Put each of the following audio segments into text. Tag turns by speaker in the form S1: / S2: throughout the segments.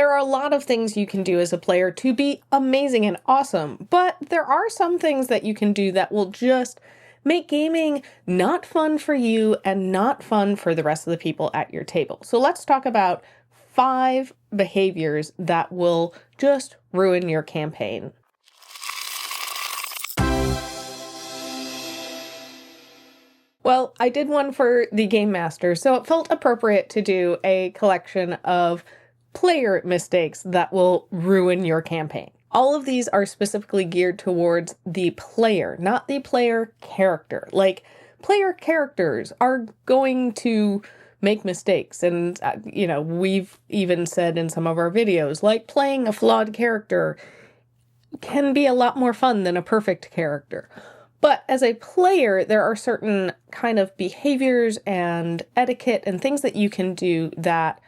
S1: There are a lot of things you can do as a player to be amazing and awesome, but there are some things that you can do that will just make gaming not fun for you and not fun for the rest of the people at your table. So let's talk about 5 behaviors that will just ruin your campaign. Well, I did one for the Game Master, so it felt appropriate to do a collection of player mistakes that will ruin your campaign. All of these are specifically geared towards the player, not the player character. Like, player characters are going to make mistakes. And, we've even said in some of our videos, like, playing a flawed character can be a lot more fun than a perfect character. But as a player, there are certain kind of behaviors and etiquette and things that you can do that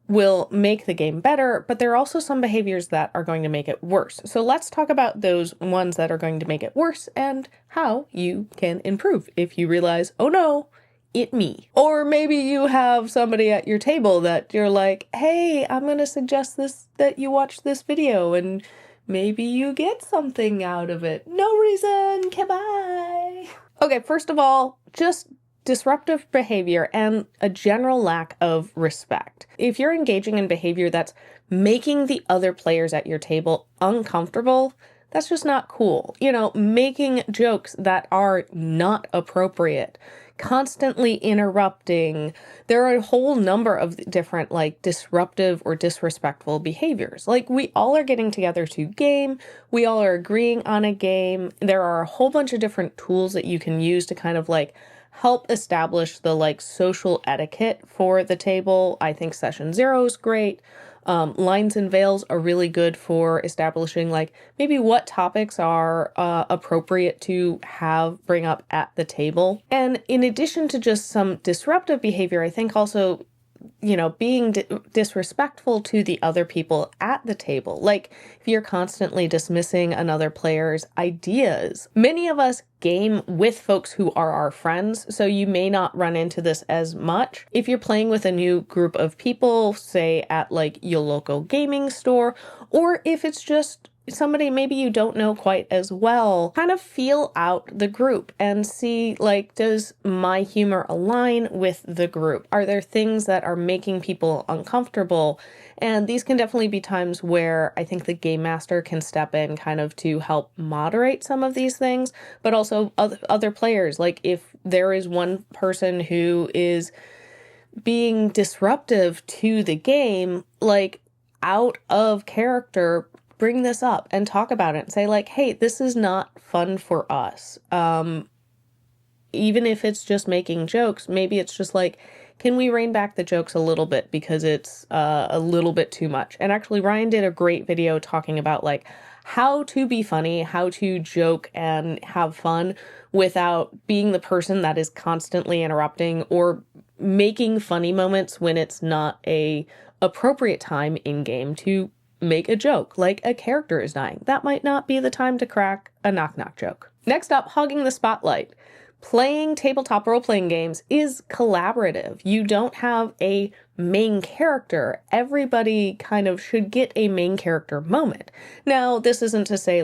S1: will make the game better, but there are also some behaviors that are going to make it worse. So let's talk about those ones that are going to make it worse and how you can improve if you realize, oh no, it me. Or maybe you have somebody at your table that you're like, hey, I'm going to suggest that you watch this video, and maybe you get something out of it. No reason. Goodbye. Okay, first of all, just disruptive behavior and a general lack of respect. If you're engaging in behavior that's making the other players at your table uncomfortable, that's just not cool. Making jokes that are not appropriate, constantly interrupting. There are a whole number of different disruptive or disrespectful behaviors. We all are getting together to game. We all are agreeing on a game. There are a whole bunch of different tools that you can use to kind of help establish the social etiquette for the table. I think session 0 is great. Lines and veils are really good for establishing maybe what topics are appropriate to bring up at the table. And in addition to just some disruptive behavior, I think also being disrespectful to the other people at the table. If you're constantly dismissing another player's ideas. Many of us game with folks who are our friends, so you may not run into this as much. If you're playing with a new group of people, say at your local gaming store, or if it's just somebody maybe you don't know quite as well, kind of feel out the group and see, does my humor align with the group? Are there things that are making people uncomfortable? And these can definitely be times where I think the Game Master can step in kind of to help moderate some of these things, but also other players. If there is one person who is being disruptive to the game, out of character, bring this up and talk about it and say hey, this is not fun for us. Even if it's just making jokes, maybe it's just can we rein back the jokes a little bit because it's a little bit too much. And actually Ryan did a great video talking about how to be funny, how to joke and have fun without being the person that is constantly interrupting or making funny moments when it's not a appropriate time in game to make a joke, a character is dying. That might not be the time to crack a knock-knock joke. Next up, hogging the spotlight. Playing tabletop role-playing games is collaborative. You don't have a main character. Everybody kind of should get a main character moment. Now, this isn't to say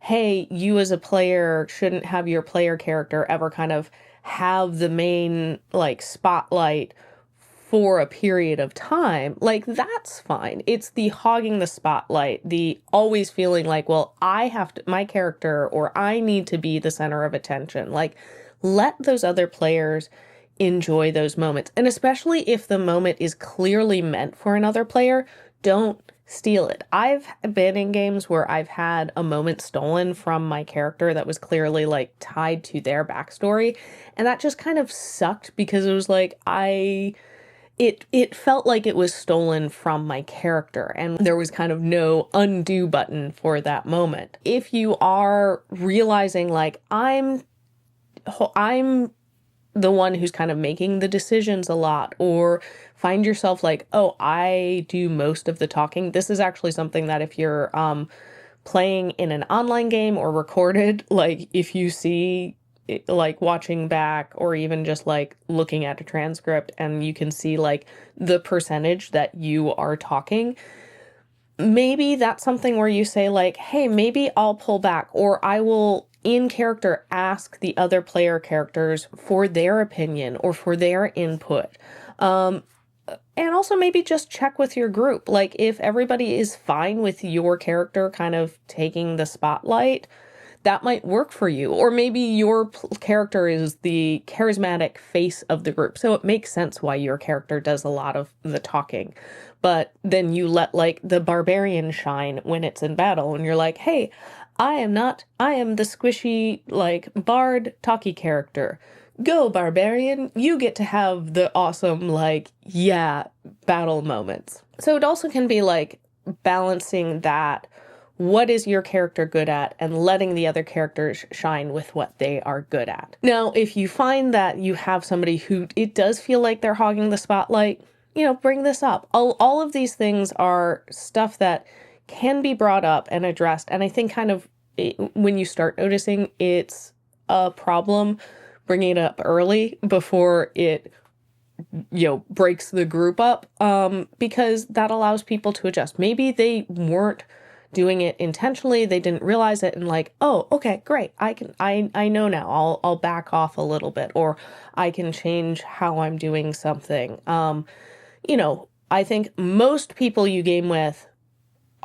S1: hey, you as a player shouldn't have your player character ever kind of have the main spotlight for a period of time. That's fine. It's the hogging the spotlight, the always feeling well, I have to, my character, or I need to be the center of attention. Let those other players enjoy those moments. And especially if the moment is clearly meant for another player, don't steal it. I've been in games where I've had a moment stolen from my character that was clearly tied to their backstory. And that just kind of sucked because it was it felt like it was stolen from my character, and there was kind of no undo button for that moment. If you are realizing I'm the one who's kind of making the decisions a lot, or find yourself oh, I do most of the talking, this is actually something that if you're playing in an online game or recorded, if you see watching back or even just looking at a transcript and you can see the percentage that you are talking, maybe that's something where you say like, hey, maybe I'll pull back, or I will in character ask the other player characters for their opinion or for their input. And also maybe just check with your group. Like if everybody is fine with your character kind of taking the spotlight, that might work for you. Or maybe your character is the charismatic face of the group. So it makes sense why your character does a lot of the talking. But then you let like the barbarian shine when it's in battle. And you're like, hey, I am the squishy like bard talky character. Go barbarian, you get to have the awesome like, yeah, battle moments. So it also can be like balancing that. What is your character good at, and letting the other characters shine with what they are good at. Now, if you find that you have somebody who it does feel like they're hogging the spotlight, bring this up. All of these things are stuff that can be brought up and addressed. And I think kind of when you start noticing it's a problem, bringing it up early before it breaks the group up, because that allows people to adjust. Maybe they weren't doing it intentionally, they didn't realize it, and like, oh, okay, great, I know now, I'll back off a little bit, or I can change how I'm doing something. I think most people you game with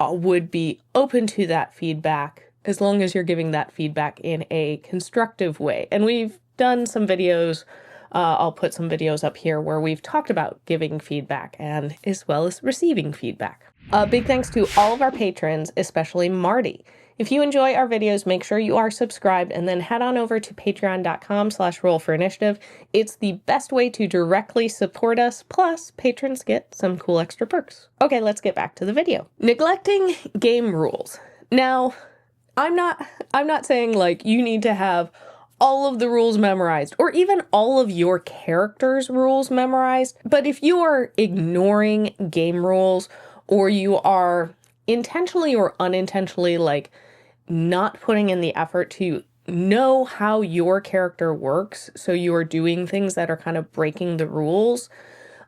S1: would be open to that feedback, as long as you're giving that feedback in a constructive way. And we've done some videos, I'll put some videos up here where we've talked about giving feedback and as well as receiving feedback. Big thanks to all of our patrons, especially Marty. If you enjoy our videos, make sure you are subscribed and then head on over to patreon.com/rollforinitiative. It's the best way to directly support us, plus patrons get some cool extra perks. Okay, let's get back to the video. Neglecting game rules. Now, I'm not saying like you need to have all of the rules memorized, or even all of your character's rules memorized. But if you are ignoring game rules, or you are intentionally or unintentionally like not putting in the effort to know how your character works, so you are doing things that are kind of breaking the rules,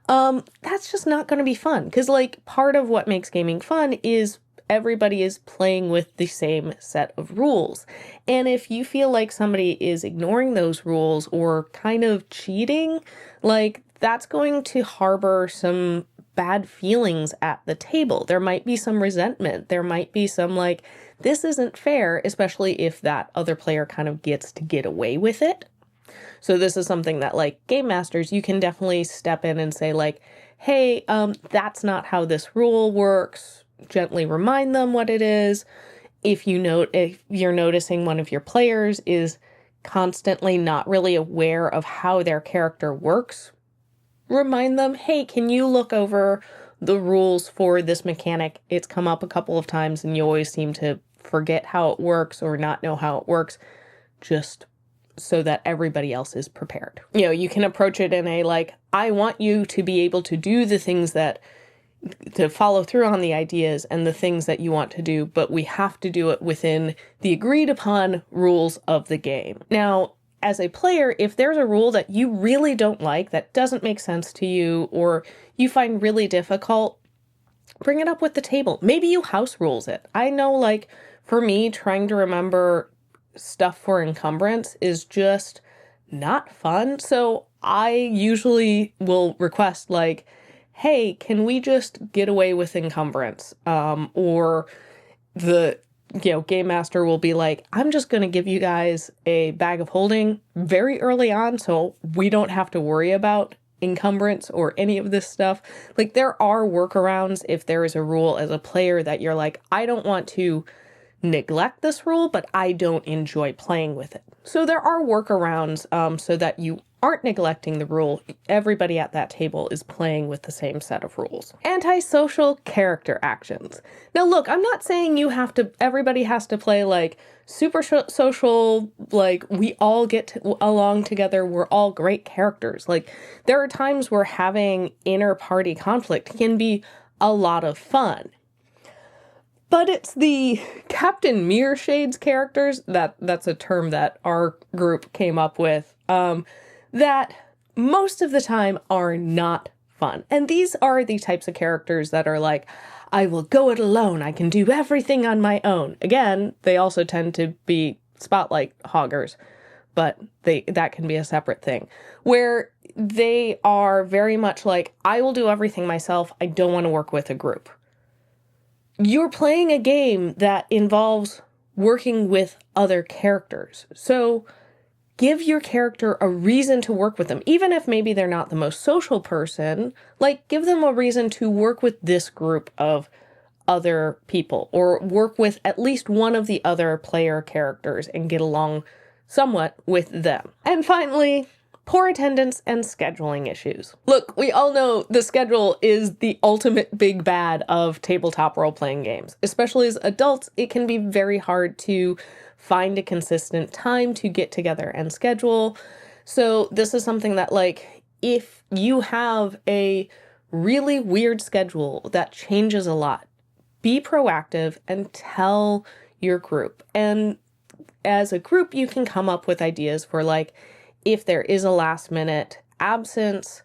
S1: that's just not going to be fun. Because like part of what makes gaming fun is everybody is playing with the same set of rules. And if you feel like somebody is ignoring those rules or kind of cheating, like that's going to harbor some bad feelings at the table. There might be some resentment. There might be some like, this isn't fair, especially if that other player kind of gets to get away with it. So this is something that like game masters, you can definitely step in and say like, hey, that's not how this rule works. Gently remind them what it is. If you're noticing one of your players is constantly not really aware of how their character works, remind them, hey, can you look over the rules for this mechanic? It's come up a couple of times and you always seem to forget how it works or not know how it works, just so that everybody else is prepared. You can approach it in a like, I want you to be able to do the things to follow through on the ideas and the things that you want to do, but we have to do it within the agreed upon rules of the game. Now, as a player, if there's a rule that you really don't like, that doesn't make sense to you, or you find really difficult, bring it up with the table. Maybe you house rules it. I know, like, for me, trying to remember stuff for encumbrance is just not fun. So I usually will request, like, hey, can we just get away with encumbrance? Or the game master will be like, I'm just going to give you guys a bag of holding very early on so we don't have to worry about encumbrance or any of this stuff. Like, there are workarounds if there is a rule as a player that you're like, I don't want to neglect this rule, but I don't enjoy playing with it. So there are workarounds so that you aren't neglecting the rule. Everybody at that table is playing with the same set of rules. Antisocial character actions. Now look, I'm not saying everybody has to play like super social, like we all get along together, we're all great characters. Like there are times where having inner party conflict can be a lot of fun. But it's the Captain Mirror Shades characters, that's a term that our group came up with, that most of the time are not fun. And these are the types of characters that are like, I will go it alone. I can do everything on my own. Again, they also tend to be spotlight hoggers, but that can be a separate thing, where they are very much like, I will do everything myself. I don't want to work with a group. You're playing a game that involves working with other characters. So give your character a reason to work with them, even if maybe they're not the most social person. Like, give them a reason to work with this group of other people, or work with at least one of the other player characters and get along somewhat with them. And finally, poor attendance and scheduling issues. Look, we all know the schedule is the ultimate big bad of tabletop role-playing games. Especially as adults, it can be very hard to find a consistent time to get together and schedule. So this is something that, like, if you have a really weird schedule that changes a lot, be proactive and tell your group. And as a group, you can come up with ideas for, like, if there is a last minute absence,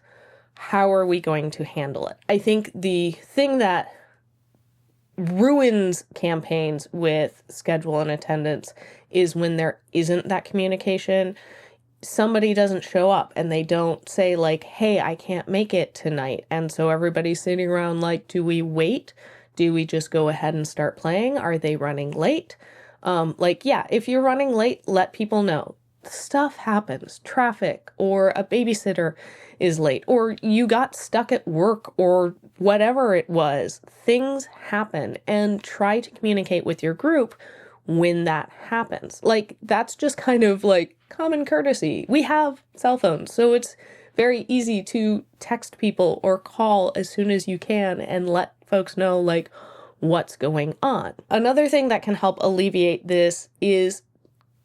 S1: how are we going to handle it? I think the thing that ruins campaigns with schedule and attendance is when there isn't that communication. Somebody doesn't show up and they don't say, like, hey, I can't make it tonight. And so everybody's sitting around like, do we wait? Do we just go ahead and start playing? Are they running late? Yeah, if you're running late, let people know. Stuff happens. Traffic, or a babysitter is late, or you got stuck at work, or whatever it was. Things happen, and try to communicate with your group when that happens. Like, that's just kind of like common courtesy. We have cell phones, so it's very easy to text people or call as soon as you can and let folks know, like, what's going on. Another thing that can help alleviate this is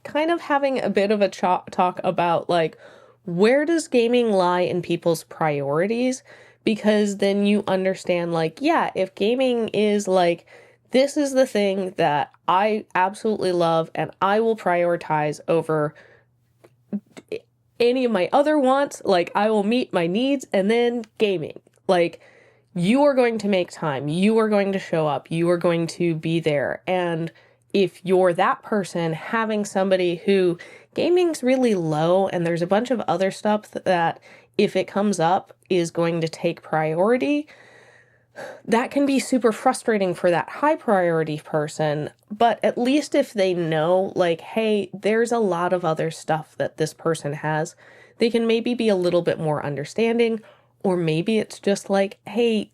S1: kind of having a bit of a talk about, like, where does gaming lie in people's priorities? Because then you understand, like, yeah, if gaming is like, this is the thing that I absolutely love and I will prioritize over any of my other wants, like, I will meet my needs, and then gaming. Like, you are going to make time, you are going to show up, you are going to be there. And if you're that person, having somebody who gaming's really low and there's a bunch of other stuff that, if it comes up, is going to take priority, that can be super frustrating for that high priority person. But at least if they know, like, hey, there's a lot of other stuff that this person has, they can maybe be a little bit more understanding. Or maybe it's just like, hey,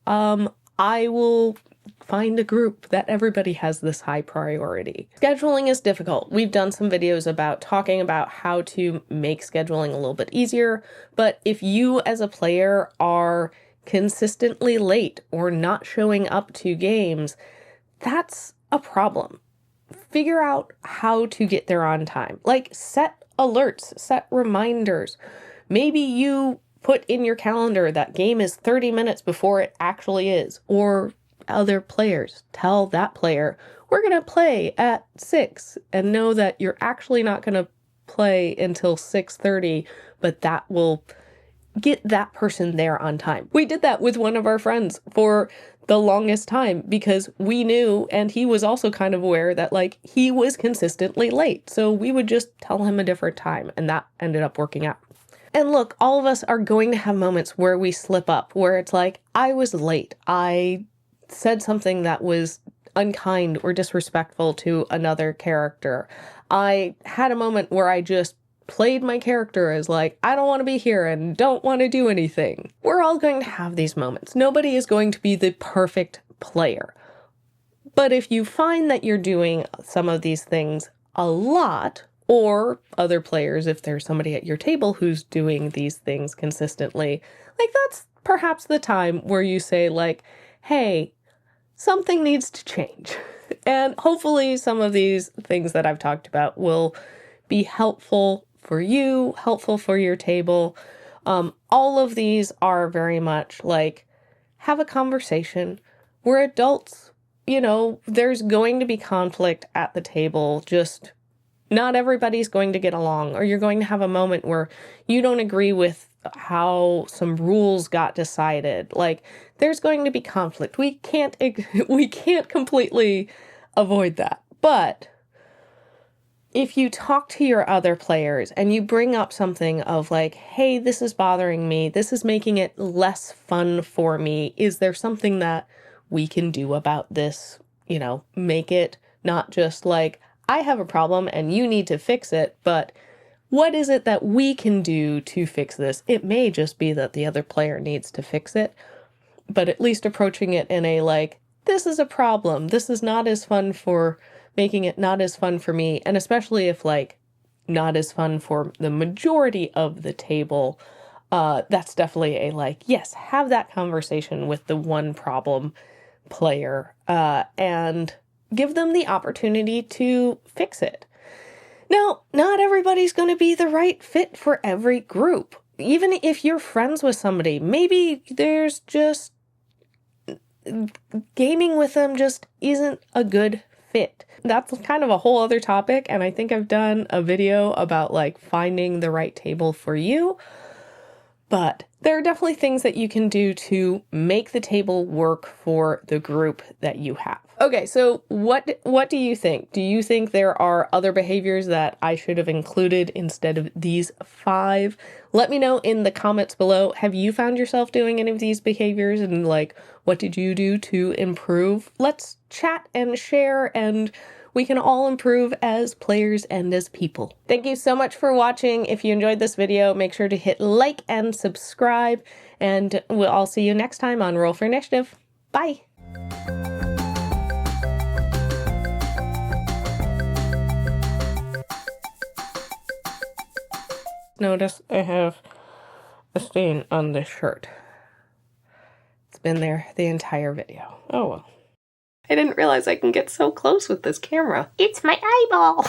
S1: I will find a group that everybody has this high priority. Scheduling is difficult. We've done some videos about talking about how to make scheduling a little bit easier. But if you as a player are consistently late or not showing up to games, that's a problem. Figure out how to get there on time. Like, set alerts, set reminders. Maybe you put in your calendar that game is 30 minutes before it actually is. Or other players, tell that player, we're going to play at 6, and know that you're actually not going to play until 6:30, but that will get that person there on time. We did that with one of our friends for the longest time because we knew, and he was also kind of aware that, like, he was consistently late. So we would just tell him a different time, and that ended up working out. And look, all of us are going to have moments where we slip up, where it's like, I was late. I said something that was unkind or disrespectful to another character. I had a moment where I just played my character as, like, I don't want to be here and don't want to do anything. We're all going to have these moments. Nobody is going to be the perfect player. But if you find that you're doing some of these things a lot, or other players, if there's somebody at your table who's doing these things consistently, like, that's perhaps the time where you say, like, hey, something needs to change. And hopefully some of these things that I've talked about will be helpful for you, helpful for your table. All of these are very much like, have a conversation. We're adults, there's going to be conflict at the table. Just not everybody's going to get along, or you're going to have a moment where you don't agree with how some rules got decided. Like, there's going to be conflict. We can't completely avoid that. But if you talk to your other players and you bring up something of like, hey, this is bothering me, this is making it less fun for me, is there something that we can do about this? You know, make it not just like, I have a problem and you need to fix it, but what is it that we can do to fix this? It may just be that the other player needs to fix it, but at least approaching it in a like, this is a problem, this is not as fun for making it not as fun for me, and especially if like not as fun for the majority of the table, that's definitely a like, yes, have that conversation with the one problem player, and give them the opportunity to fix it. Now, not everybody's going to be the right fit for every group. Even if you're friends with somebody, maybe there's just gaming with them just isn't a good fit. That's kind of a whole other topic, and I think I've done a video about like finding the right table for you. But there are definitely things that you can do to make the table work for the group that you have. Okay, so what do you think? Do you think there are other behaviors that I should have included instead of these 5? Let me know in the comments below. Have you found yourself doing any of these behaviors, and like, what did you do to improve? Let's chat and share, and we can all improve as players and as people. Thank you so much for watching. If you enjoyed this video, make sure to hit like and subscribe, and I'll see you next time on Roll for Initiative. Bye! Notice I have a stain on this shirt. It's been there the entire video. Oh well. I didn't realize I can get so close with this camera.
S2: It's my eyeball.